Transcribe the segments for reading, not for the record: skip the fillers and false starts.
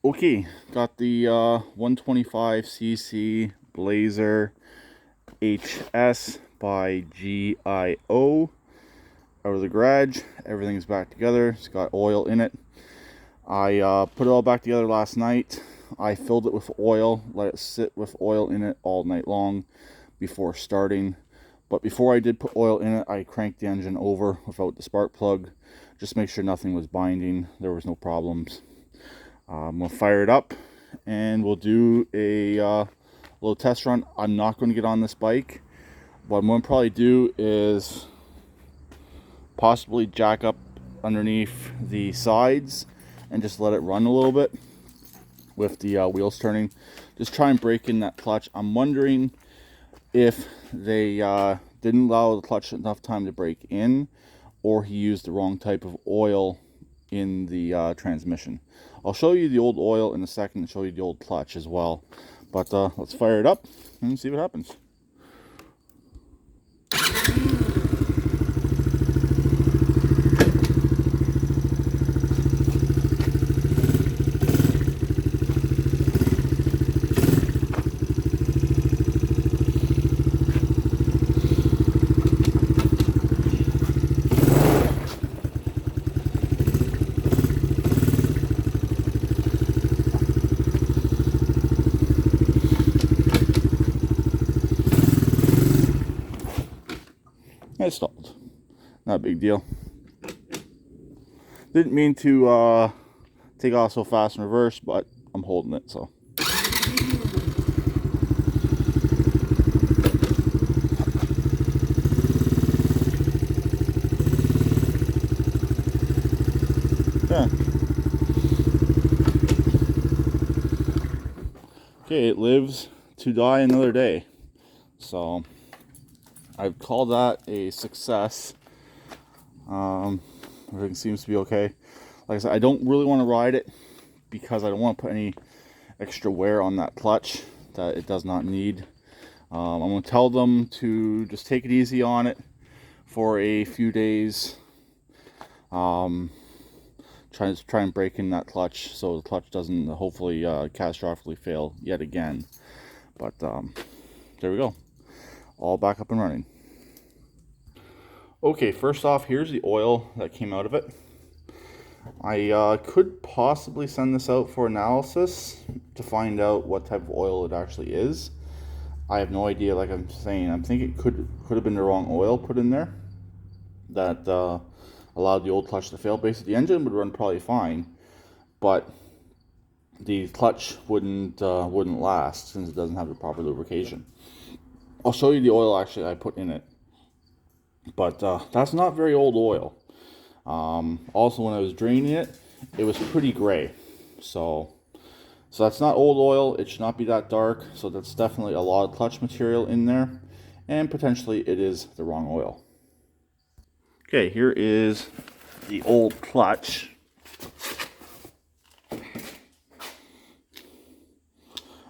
Okay, got the 125cc Blazer HS by GiO out of the garage. Everything's back together. It's got oil in it. I put it all back together last night. I filled it with oil, let it sit with oil in it all night long before starting. But before I did put oil in it, I cranked the engine over without the spark plug. Just make sure nothing was binding. There was no problems. I'm going to fire it up and we'll do a little test run. I'm not going to get on this bike. What I'm going to probably do is possibly jack up underneath the sides and just let it run a little bit with the wheels turning. Just try and break in that clutch. I'm wondering if they didn't allow the clutch enough time to break in, or he used the wrong type of oil in the transmission. I'll show you the old oil in a second and show you the old clutch as well. But let's fire it up and see what happens. It stalled. Not a big deal. Didn't mean to take off so fast in reverse, but I'm holding it, so. Yeah. Okay, it lives to die another day. So I'd call that a success. Everything seems to be okay. Like I said, I don't really want to ride it because I don't want to put any extra wear on that clutch that it does not need. I'm going to tell them to just take it easy on it for a few days. Try and break in that clutch so the clutch doesn't hopefully catastrophically fail yet again. But there we go. All back up and running. Okay, first off, here's the oil that came out of it. I could possibly send this out for analysis to find out what type of oil it actually is. I have no idea. Like I'm saying, I'm thinking it could have been the wrong oil put in there that allowed the old clutch to fail. Basically, the engine would run probably fine, but the clutch wouldn't last since it doesn't have the proper lubrication. I'll show you the oil actually I put in it, but that's not very old oil. Also, when I was draining it, it was pretty gray, so that's not old oil. It should not be that dark, so that's definitely a lot of clutch material in there, and potentially it is the wrong oil. Okay, here is the old clutch.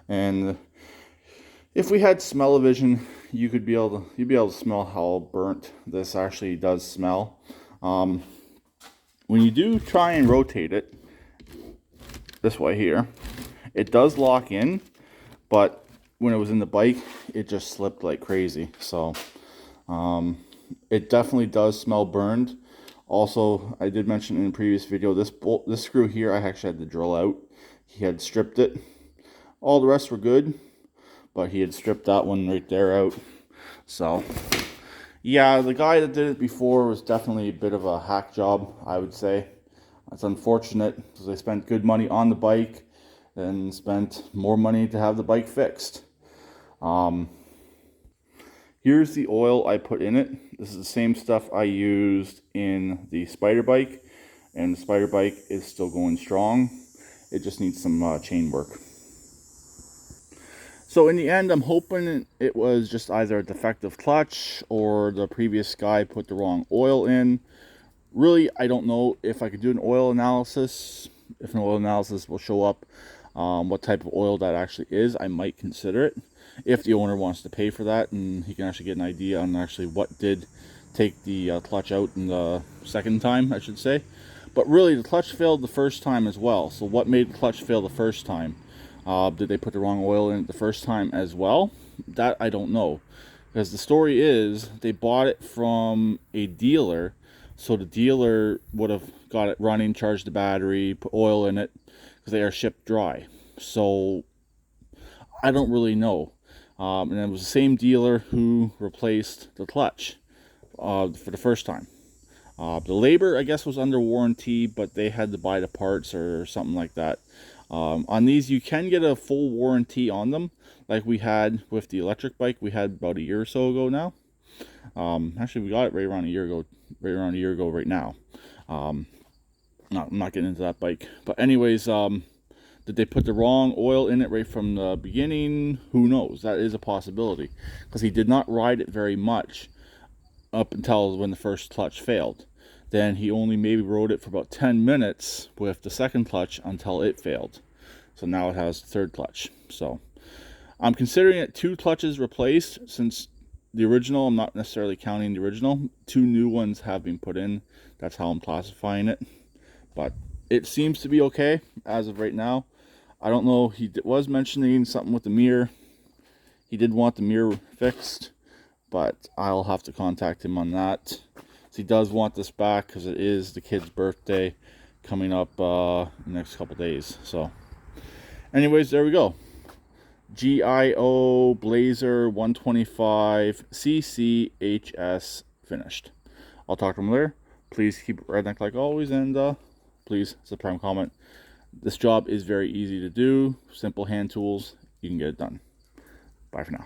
And if we had smell-o-vision, you'd be able to smell how burnt this actually does smell. When you do try and rotate it this way here, it does lock in, but when it was in the bike, it just slipped like crazy. So it definitely does smell burned. Also, I did mention in a previous video, this screw here I actually had to drill out. He had stripped it. All the rest were good, but he had stripped that one right there out. So yeah, the guy that did it before was definitely a bit of a hack job, I would say. It's unfortunate because they spent good money on the bike and spent more money to have the bike fixed. Here's the oil I put in it. This is the same stuff I used in the Spider bike, and the Spider bike is still going strong. It just needs some chain work. So in the end, I'm hoping it was just either a defective clutch or the previous guy put the wrong oil in. Really, I don't know if I could do an oil analysis. If an oil analysis will show up what type of oil that actually is, I might consider it. If the owner wants to pay for that and he can actually get an idea on actually what did take the clutch out in the second time, I should say. But really, the clutch failed the first time as well. So what made the clutch fail the first time? Did they put the wrong oil in it the first time as well? That I don't know. Because the story is they bought it from a dealer. So the dealer would have got it running, charged the battery, put oil in it, because they are shipped dry. So I don't really know. And it was the same dealer who replaced the clutch for the first time. The labor, I guess, was under warranty, but they had to buy the parts or something like that. On these, you can get a full warranty on them, like we had with the electric bike we had about a year or so ago now. Actually, we got it right around a year ago right now. I'm not getting into that bike. But anyways, did they put the wrong oil in it right from the beginning? Who knows? That is a possibility. Because he did not ride it very much up until when the first clutch failed. Then he only maybe rode it for about 10 minutes with the second clutch until it failed. So now it has the third clutch. So I'm considering it 2 clutches replaced, since the original, I'm not necessarily counting the original, 2 new ones have been put in. That's how I'm classifying it. But it seems to be okay as of right now. I don't know, he was mentioning something with the mirror. He did want the mirror fixed, but I'll have to contact him on that. So he does want this back because it is the kid's birthday coming up in the next couple days. So anyways, there we go. GiO Blazer 125 CCHS finished. I'll talk to him later. Please keep it redneck like always, and please subscribe and comment. This job is very easy to do. Simple hand tools. You can get it done. Bye for now.